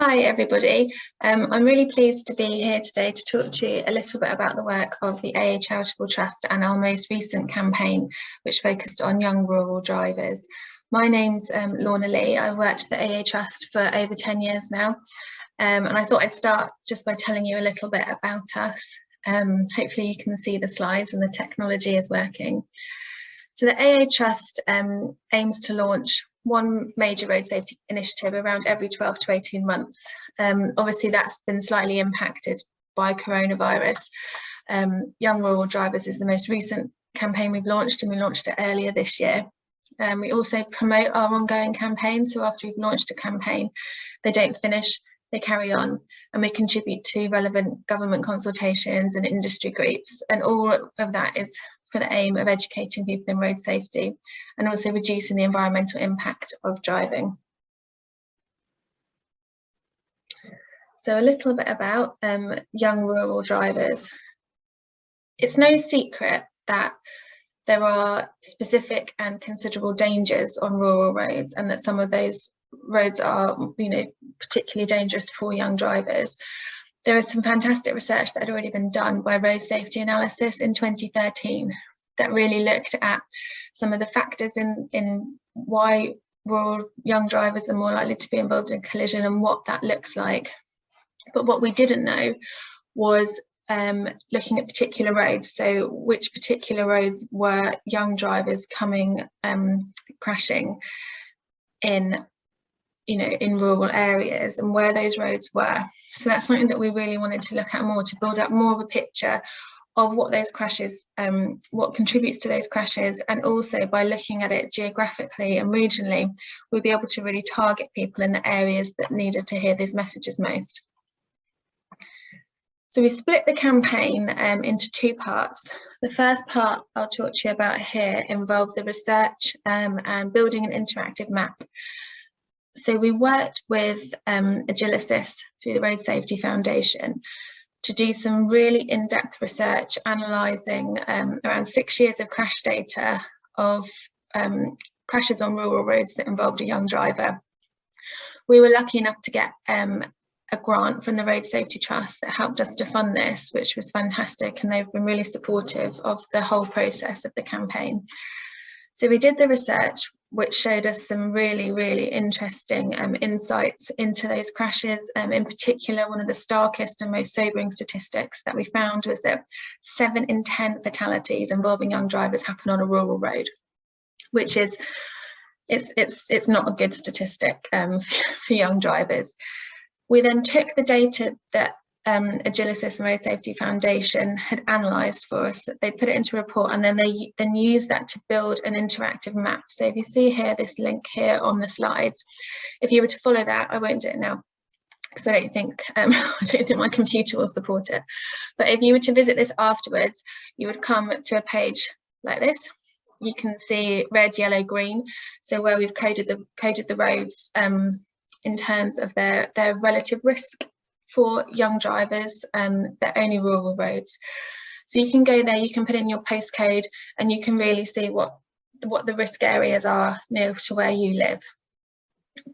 Hi everybody, I'm really pleased to be here today to talk to you a little bit about the work of the AA Charitable Trust and our most recent campaign which focused on young rural drivers. My name's Lorna. I've worked for the AA Trust for over 10 years now, and I thought I'd start just by telling you a little bit about us. Hopefully you can see the slides and the technology is working. So the AA Trust aims to launch one major road safety initiative around every 12 to 18 months. Obviously that's been slightly impacted by coronavirus. Young Rural Drivers is the most recent campaign we've launched, and we launched it earlier this year. We also promote our ongoing campaign, so after we've launched a campaign, they don't finish, they carry on, and we contribute to relevant government consultations and industry groups, and all of that is for the aim of educating people in road safety and also reducing the environmental impact of driving. So a little bit about young rural drivers. It's no secret that there are specific and considerable dangers on rural roads, and that some of those roads are, particularly dangerous for young drivers. There is some fantastic research that had already been done by Road Safety Analysis in 2013 that really looked at some of the factors in why rural young drivers are more likely to be involved in collision and what that looks like. But what we didn't know was looking at particular roads, so which particular roads were young drivers coming crashing in rural areas, and where those roads were. So that's something that we really wanted to look at more, to build up more of a picture of what those crashes, what contributes to those crashes, and also by looking at it geographically and regionally, we'll be able to really target people in the areas that needed to hear these messages most. So we split the campaign into two parts. The first part I'll talk to you about here involved the research and building an interactive map. So we worked with Agilicis through the Road Safety Foundation to do some really in-depth research, analysing around 6 years of crash data of crashes on rural roads that involved a young driver. We were lucky enough to get a grant from the Road Safety Trust that helped us to fund this, which was fantastic, and they've been really supportive of the whole process of the campaign. So we did the research, which showed us some really, really interesting insights into those crashes. In particular, one of the starkest and most sobering statistics that we found was that 7 in 10 fatalities involving young drivers happen on a rural road, which is, it's not a good statistic for young drivers. We then took the data that Agilicis and Road Safety Foundation had analysed for us. They put it into a report, and then they used that to build an interactive map. So if you see here, this link here on the slides, if you were to follow that, I won't do it now because I don't think my computer will support it. But if you were to visit this afterwards, you would come to a page like this. You can see red, yellow, green. So where we've coded the roads in terms of their relative risk for young drivers, they're only rural roads. So you can go there, you can put in your postcode, and you can really see what the risk areas are near to where you live.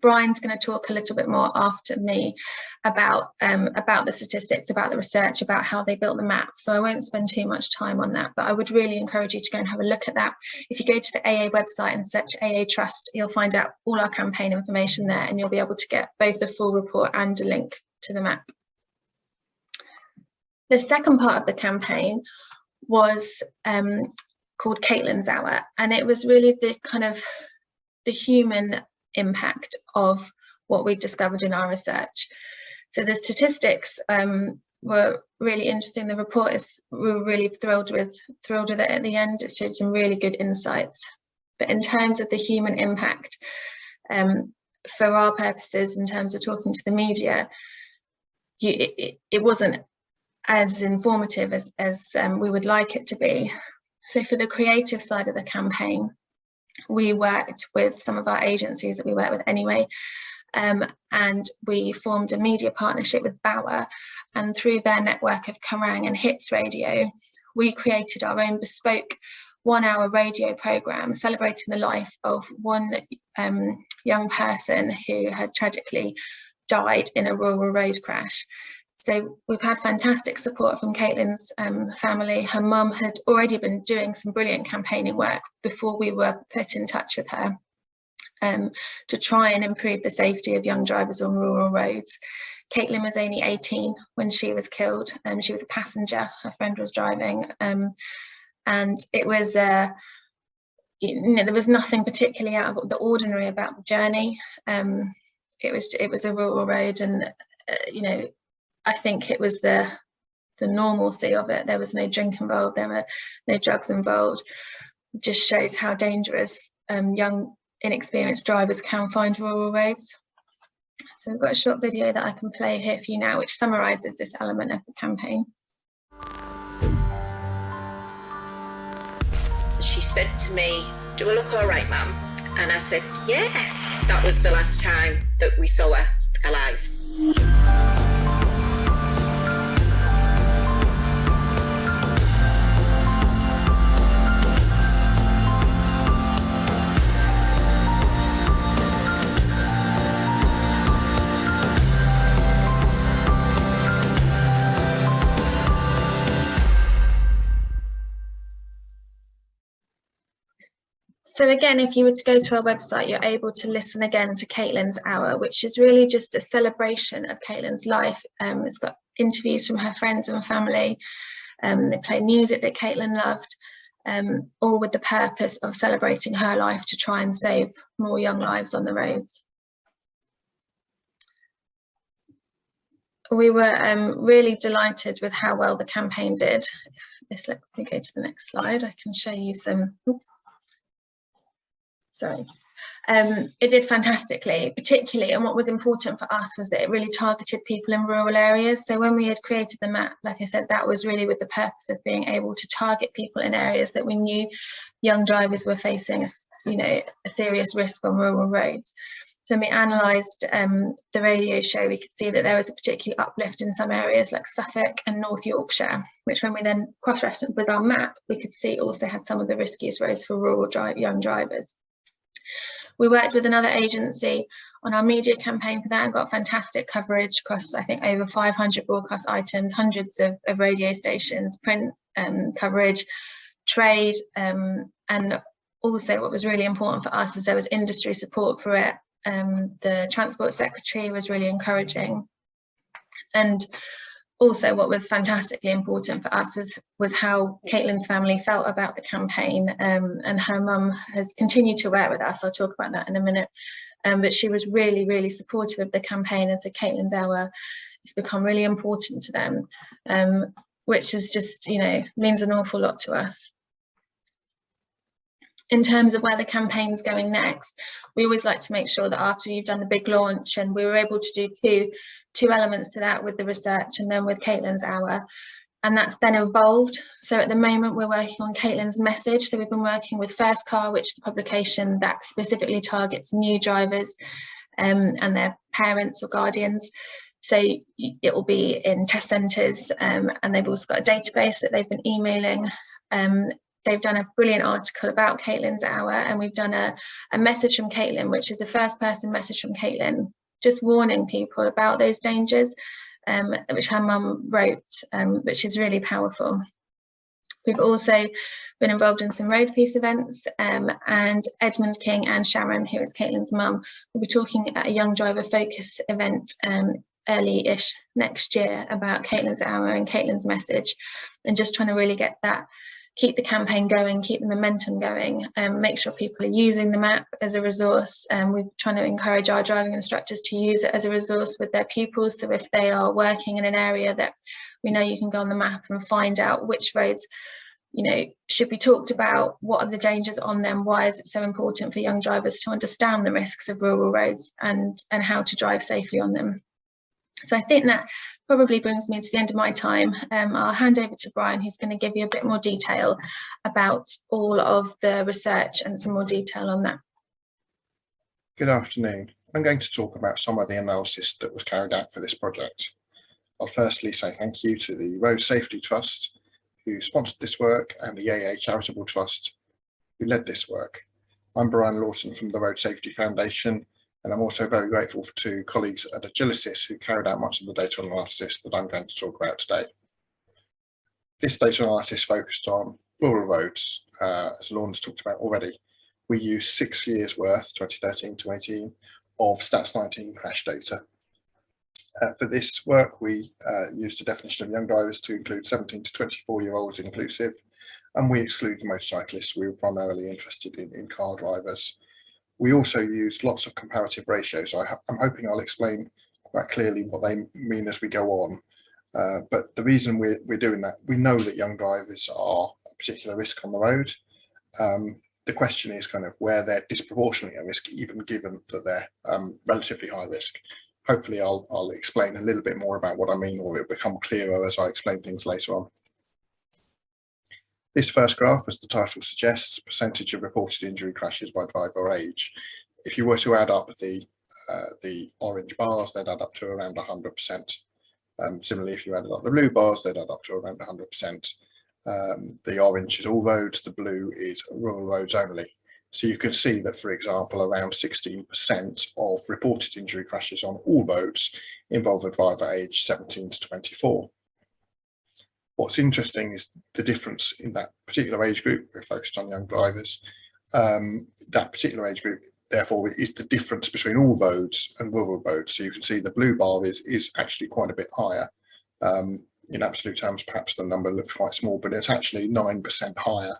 Brian's going to talk a little bit more after me about the statistics, about the research, about how they built the map. So I won't spend too much time on that, but I would really encourage you to go and have a look at that. If you go to the AA website and search AA Trust, you'll find out all our campaign information there, and you'll be able to get both a full report and a link to the map. The second part of the campaign was called Caitlin's Hour, and it was really the human impact of what we discovered in our research. So the statistics were really interesting. The report we were really thrilled with it at the end. It showed some really good insights. But in terms of the human impact, for our purposes, in terms of talking to the media, it wasn't as informative as we would like it to be. So for the creative side of the campaign, we worked with some of our agencies that we work with anyway, and we formed a media partnership with Bauer, and through their network of Kerrang and Hits Radio, we created our own bespoke 1-hour radio programme celebrating the life of one young person who had tragically died in a rural road crash. So we've had fantastic support from Caitlin's family. Her mum had already been doing some brilliant campaigning work before we were put in touch with her to try and improve the safety of young drivers on rural roads. Caitlin was only 18 when she was killed. She was a passenger, her friend was driving, and it was there was nothing particularly out of the ordinary about the journey. It was a rural road, and I think it was the normalcy of it. There was no drink involved, there were no drugs involved. It just shows how dangerous young, inexperienced drivers can find rural roads. So we've got a short video that I can play here for you now, which summarises this element of the campaign. She said to me, "Do I look all right, ma'am?" And I said, "Yeah." That was the last time that we saw her alive. So again, if you were to go to our website, you're able to listen again to Caitlin's Hour, which is really just a celebration of Caitlin's life. It's got interviews from her friends and family. They play music that Caitlin loved, all with the purpose of celebrating her life to try and save more young lives on the roads. We were really delighted with how well the campaign did. If this lets me go to the next slide, I can show you some. Oops. Sorry. It did fantastically, particularly, and what was important for us was that it really targeted people in rural areas. So when we had created the map, like I said, that was really with the purpose of being able to target people in areas that we knew young drivers were facing a serious risk on rural roads. So when we analysed the radio show, we could see that there was a particular uplift in some areas like Suffolk and North Yorkshire, which when we then cross-referenced with our map, we could see also had some of the riskiest roads for rural young drivers. We worked with another agency on our media campaign for that and got fantastic coverage across, I think, over 500 broadcast items, hundreds of radio stations, print coverage, trade, and also what was really important for us is there was industry support for it. The Transport Secretary was really encouraging. And also what was fantastically important for us was how Caitlin's family felt about the campaign, and her mum has continued to work with us. I'll talk about that in a minute, but she was really, really supportive of the campaign, and so Caitlin's Hour has become really important to them, which is just, means an awful lot to us. In terms of where the campaign's going next, we always like to make sure that after you've done the big launch, and we were able to do two elements to that with the research and then with Caitlin's Hour, and that's then evolved. So at the moment we're working on Caitlin's Message. So we've been working with First Car, which is a publication that specifically targets new drivers and their parents or guardians. So it will be in test centres, and they've also got a database that they've been emailing. They've done a brilliant article about Caitlin's Hour, and we've done a message from Caitlin, which is a first person message from Caitlin, just warning people about those dangers, which her mum wrote, which is really powerful. We've also been involved in some road peace events, and Edmund King and Sharon, who is Caitlin's mum, will be talking at a young driver focus event early-ish next year about Caitlin's Hour and Caitlin's Message, and just trying to really get that, keep the campaign going, keep the momentum going, and make sure people are using the map as a resource. We're trying to encourage our driving instructors to use it as a resource with their pupils. So if they are working in an area that we know, you can go on the map and find out which roads, should be talked about, what are the dangers on them, why is it so important for young drivers to understand the risks of rural roads and how to drive safely on them. So I think that probably brings me to the end of my time. I'll hand over to Brian, who's going to give you a bit more detail about all of the research and some more detail on that. Good afternoon. I'm going to talk about some of the analysis that was carried out for this project. I'll firstly say thank you to the Road Safety Trust, who sponsored this work, and the AA Charitable Trust, who led this work. I'm Brian Lawton from the Road Safety Foundation, And I'm also very grateful to colleagues at Agilysys who carried out much of the data analysis that I'm going to talk about today. This data analysis focused on rural roads, as Lorna's talked about already. We used 6 years worth, 2013 to 18, of Stats 19 crash data. For this work, we used a definition of young drivers to include 17 to 24-year-olds inclusive, and we excluded motorcyclists. We were primarily interested in car drivers. We also used lots of comparative ratios. I'm hoping I'll explain quite clearly what they mean as we go on. But the reason we're doing that, we know that young drivers are a particular risk on the road. The question is kind of where they're disproportionately at risk, even given that they're relatively high risk. Hopefully I'll explain a little bit more about what I mean, or it'll become clearer as I explain things later on. This first graph, as the title suggests, percentage of reported injury crashes by driver age. If you were to add up the orange bars, they'd add up to around 100%. Similarly, if you added up the blue bars, they'd add up to around 100%. The orange is all roads, the blue is rural roads only. So you can see that, for example, around 16% of reported injury crashes on all roads involve a driver aged 17 to 24. What's interesting is the difference in that particular age group. We're focused on young drivers. That particular age group, therefore, is the difference between all roads and rural roads. So you can see the blue bar is actually quite a bit higher. In absolute terms, perhaps the number looks quite small, but it's actually 9% higher.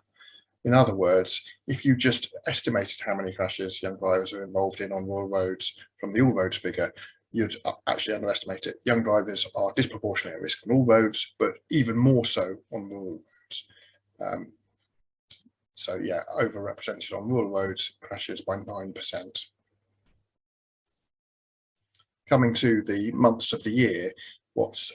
In other words, if you just estimated how many crashes young drivers are involved in on rural roads from the all roads figure, you'd actually underestimate it. Young drivers are disproportionately at risk on all roads, but even more so on rural roads. So yeah, overrepresented on rural roads, crashes by 9%. Coming to the months of the year, what's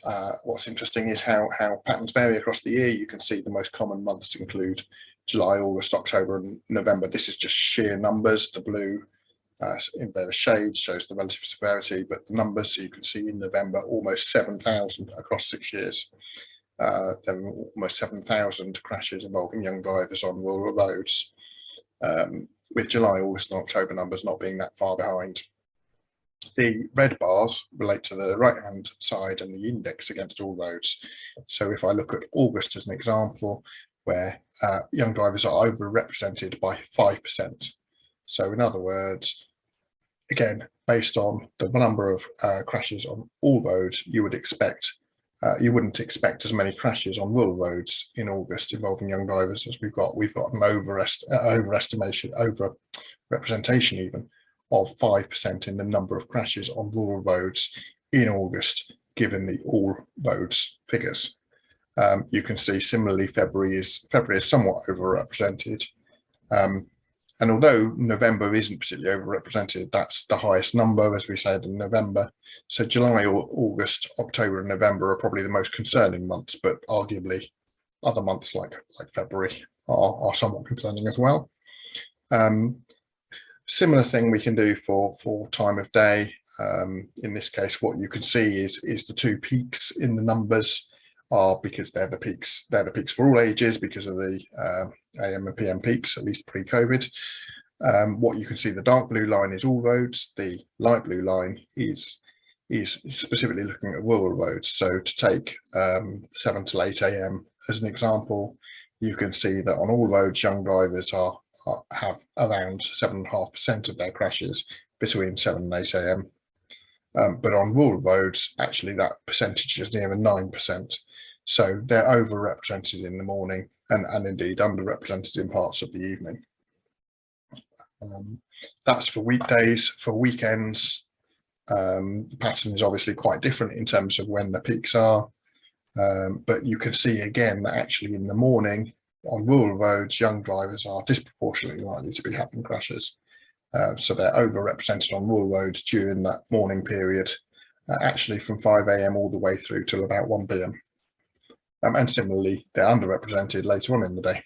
interesting is how patterns vary across the year. You can see the most common months include July, August, October, and November. This is just sheer numbers. The blue in various shades shows the relative severity, but the numbers, so you can see in November, almost 7,000 across 6 years. There were almost 7,000 crashes involving young drivers on rural roads, with July, August, and October numbers not being that far behind. The red bars relate to the right-hand side and the index against all roads. So if I look at August as an example, where young drivers are overrepresented by 5%. So in other words, again, based on the number of crashes on all roads, you would expect, you wouldn't expect as many crashes on rural roads in August involving young drivers as we've got. We've got an overrepresentation even of 5% in the number of crashes on rural roads in August, given the all roads figures. You can see similarly February is somewhat overrepresented. And although November isn't particularly overrepresented, that's the highest number, as we said, in November. So July, August, October, and November are probably the most concerning months, but arguably other months like February are somewhat concerning as well. Similar thing we can do for time of day. In this case, what you can see is the two peaks in the numbers are, because they're the peaks for all ages because of the AM and PM peaks, at least pre-COVID. What you can see, the dark blue line is all roads, the light blue line is specifically looking at rural roads. So to take 7 to 8 AM as an example, you can see that on all roads, young drivers have around 7.5% of their crashes between 7 and 8 AM. But on rural roads, actually that percentage is near 9%. So they're overrepresented in the morning and indeed underrepresented in parts of the evening. That's for weekdays. For weekends, the pattern is obviously quite different in terms of when the peaks are. But you can see again that actually in the morning on rural roads, young drivers are disproportionately likely to be having crashes. So they're overrepresented on rural roads during that morning period, actually from 5 AM all the way through till about 1 PM. And similarly, they're underrepresented later on in the day.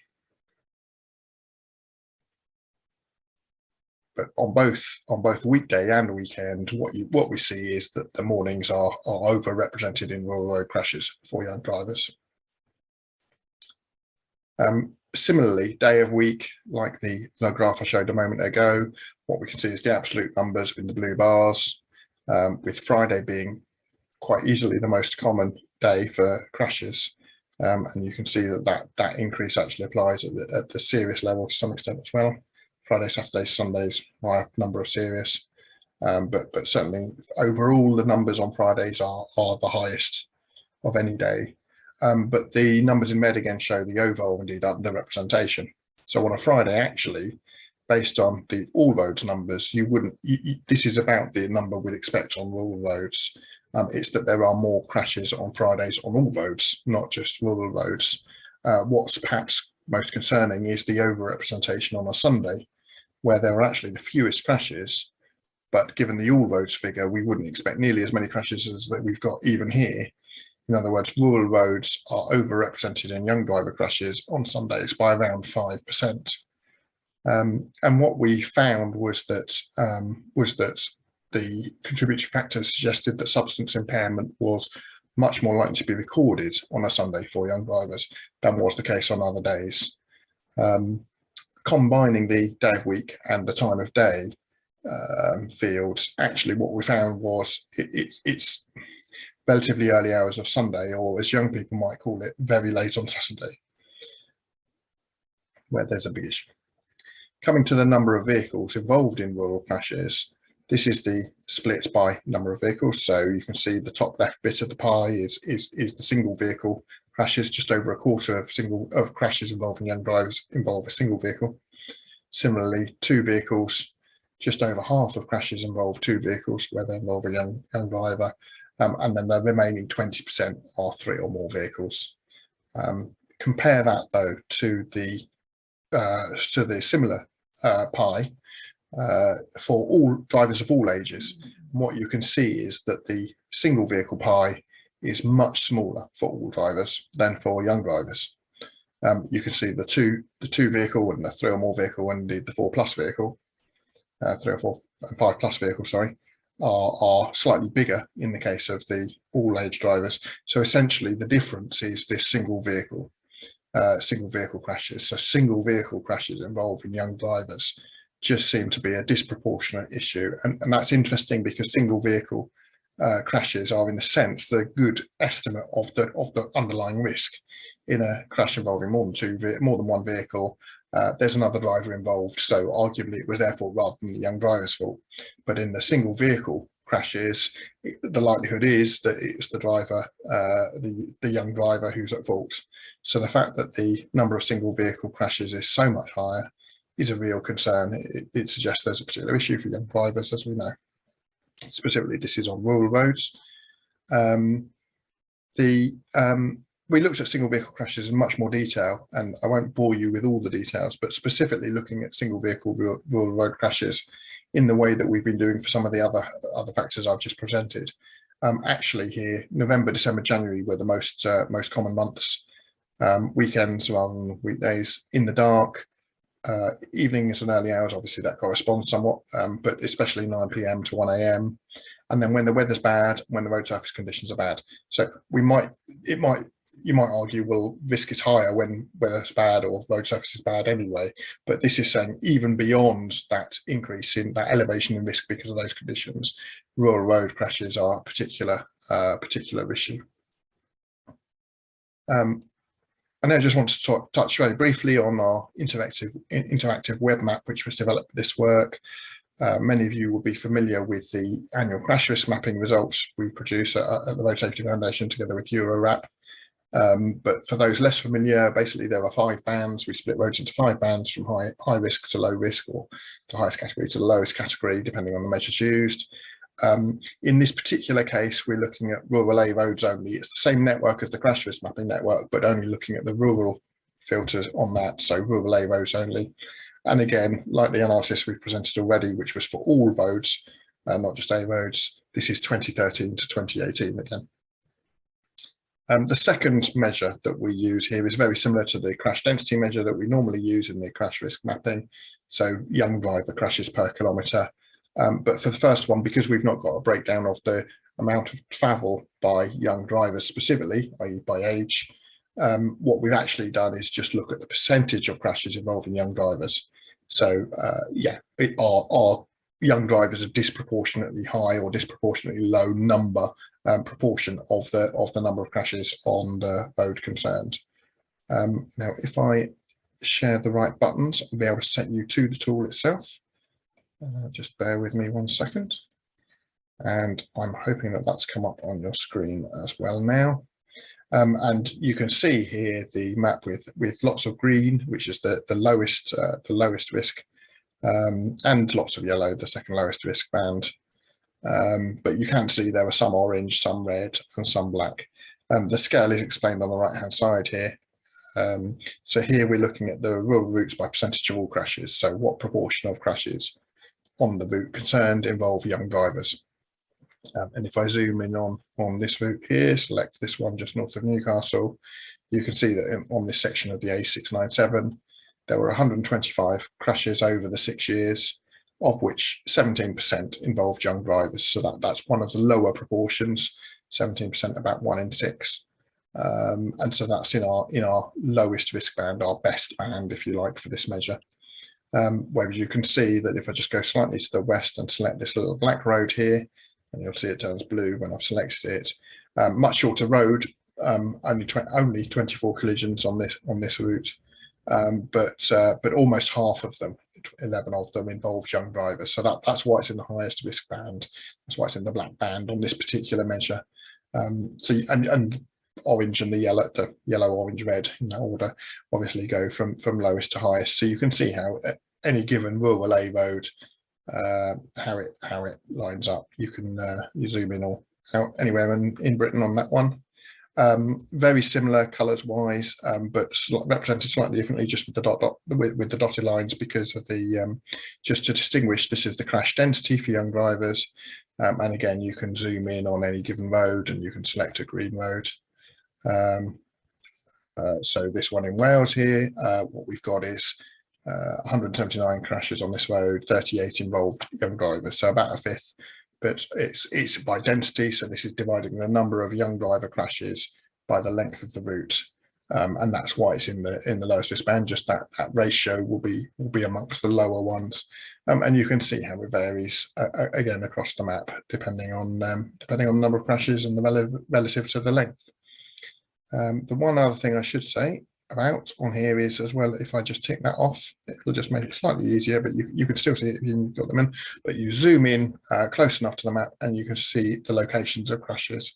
But on both weekday and weekend, what we see is that the mornings are overrepresented in rural road crashes for young drivers. Similarly, day of week, like the graph I showed a moment ago, what we can see is the absolute numbers in the blue bars, with Friday being quite easily the most common day for crashes. And you can see that increase actually applies at the serious level to some extent as well. Friday, Saturdays, Sundays, higher number of serious. But certainly overall, the numbers on Fridays are the highest of any day. But the numbers in red again show the overall, indeed underrepresentation. So on a Friday, actually, based on the all roads numbers, this is about the number we'd expect on rural roads. It's that there are more crashes on Fridays on all roads, not just rural roads. What's perhaps most concerning is the overrepresentation on a Sunday, where there are actually the fewest crashes. But given the all roads figure, we wouldn't expect nearly as many crashes as that we've got even here. In other words, rural roads are overrepresented in young driver crashes on Sundays by around 5%. And what we found was that the contributing factors suggested that substance impairment was much more likely to be recorded on a Sunday for young drivers than was the case on other days. Combining the day of week and the time of day fields, actually what we found was it's relatively early hours of Sunday, or as young people might call it, very late on Saturday, where there's a big issue. Coming to the number of vehicles involved in rural crashes, this is the split by number of vehicles. So you can see the top left bit of the pie is the single vehicle crashes. Just over a quarter of crashes involving young drivers involve a single vehicle. Similarly, two vehicles, just over half of crashes involve two vehicles where they involve a young driver. And then the remaining 20% are three or more vehicles. Compare that though to the similar pie for all drivers of all ages. And what you can see is that the single vehicle pie is much smaller for all drivers than for young drivers. You can see the two vehicle and the three or more vehicle, and indeed the 4+ vehicle, 3 or 4 and 5+ vehicle, sorry, are slightly bigger in the case of the all age drivers. So essentially the difference is this single vehicle crashes. So single vehicle crashes involving young drivers just seem to be a disproportionate issue. And that's interesting because single vehicle crashes are in a sense the good estimate of the underlying risk. In a crash involving more than one vehicle, there's another driver involved, so arguably it was their fault rather than the young driver's fault. But in the single vehicle crashes, the likelihood is that it's the driver, the young driver, who's at fault. So the fact that the number of single vehicle crashes is so much higher is a real concern. It suggests there's a particular issue for young drivers, as we know. Specifically, this is on rural roads. We looked at single vehicle crashes in much more detail, and I won't bore you with all the details, but specifically looking at single vehicle rural road crashes in the way that we've been doing for some of the other factors I've just presented. Actually here, November, December, January were the most common months. Weekends rather than weekdays, in the dark, evenings and early hours, obviously that corresponds somewhat, but especially 9 p.m. to 1 a.m. And then when the weather's bad, when the road surface conditions are bad. So you might argue, well, risk is higher when weather's bad or road surface is bad anyway. But this is saying even beyond that increase in that elevation in risk because of those conditions, rural road crashes are a particular issue. And I just want to touch very briefly on our interactive web map, which was developed for this work. Many of you will be familiar with the annual crash risk mapping results we produce at the Road Safety Foundation together with EuroRAP. But for those less familiar, basically there are 5 bands. We split roads into 5 bands from high risk to low risk, or the highest category to the lowest category, depending on the measures used. In this particular case, we're looking at rural A roads only. It's the same network as the crash risk mapping network, but only looking at the rural filters on that, so rural A roads only. And again, like the analysis we presented already, which was for all roads, not just A roads, this is 2013 to 2018 again. The second measure that we use here is very similar to the crash density measure that we normally use in the crash risk mapping, so young driver crashes per kilometre. But for the first one, because we've not got a breakdown of the amount of travel by young drivers specifically, i.e. by age, what we've actually done is just look at the percentage of crashes involving young drivers. So yeah, our young drivers a disproportionately high or disproportionately low number proportion of the number of crashes on the road concerned. Now, if I share the right buttons, I'll be able to set you to the tool itself. Just bear with me 1 second. And I'm hoping that that's come up on your screen as well now. And you can see here the map with lots of green, which is the lowest risk, and lots of yellow, the second lowest risk band. But you can see there are some orange, some red, and some black. The scale is explained on the right-hand side here. So here we're looking at the rural routes by percentage of all crashes. So what proportion of crashes on the route concerned involve young drivers. And if I zoom in on this route here, select this one just north of Newcastle, you can see that on this section of the A697, there were 125 crashes over the 6 years, of which 17% involved young drivers. So that's one of the lower proportions, 17%, about 1 in 6. And so that's in our lowest risk band, our best band, if you like, for this measure. Whereas you can see that if I just go slightly to the west and select this little black road here, and you'll see it turns blue when I've selected it. Much shorter road, only 24 collisions on this route, but almost half of them, 11 of them, involved young drivers. So that's why it's in the highest risk band. That's why it's in the black band on this particular measure. And orange and the yellow, orange, red in that order, obviously go from lowest to highest. So you can see how at any given rural A road, how it lines up. You can you zoom in or out anywhere in Britain on that one. Very similar colours wise, but represented slightly differently, just with the with the dotted lines, because of the just to distinguish. This is the crash density for young drivers, and again you can zoom in on any given road and you can select a green road. So this one in Wales here, what we've got is 179 crashes on this road, 38 involved young drivers, so about a fifth, but it's by density, so this is dividing the number of young driver crashes by the length of the route, and that's why it's in the lowest risk band. Just that ratio will be amongst the lower ones, and you can see how it varies again across the map depending on the number of crashes and the relative to the length. The one other thing I should say about on here is as well, if I just tick that off, it'll just make it slightly easier, but you can still see it if you've got them in, but you zoom in close enough to the map and you can see the locations of crashes,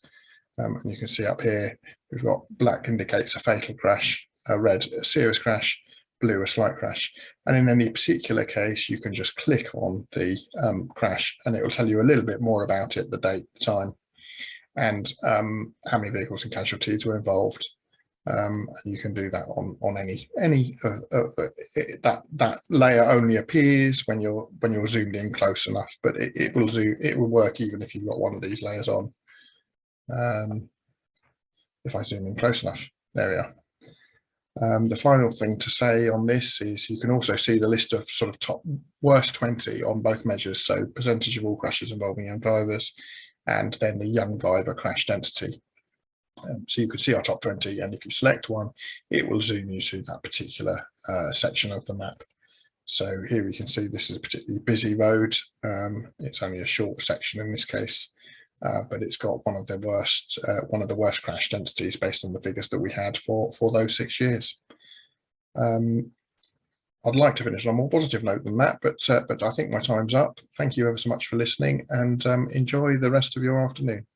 and you can see up here we've got black indicates a fatal crash, red a serious crash, blue a slight crash, and in any particular case you can just click on the crash and it will tell you a little bit more about it, the date, the time, and how many vehicles and casualties were involved. And you can do that on any that layer only appears when you're zoomed in close enough, but it will work even if you've got one of these layers on. If I zoom in close enough, there we are. The final thing to say on this is you can also see the list of sort of top worst 20 on both measures, so percentage of all crashes involving young drivers, and then the young driver crash density. So you can see our top 20, and if you select one, it will zoom you to that particular section of the map. So here we can see this is a particularly busy road. It's only a short section in this case, but it's got one of the worst crash densities based on the figures that we had for those 6 years. I'd like to finish on a more positive note than that, but I think my time's up. Thank you ever so much for listening, and enjoy the rest of your afternoon.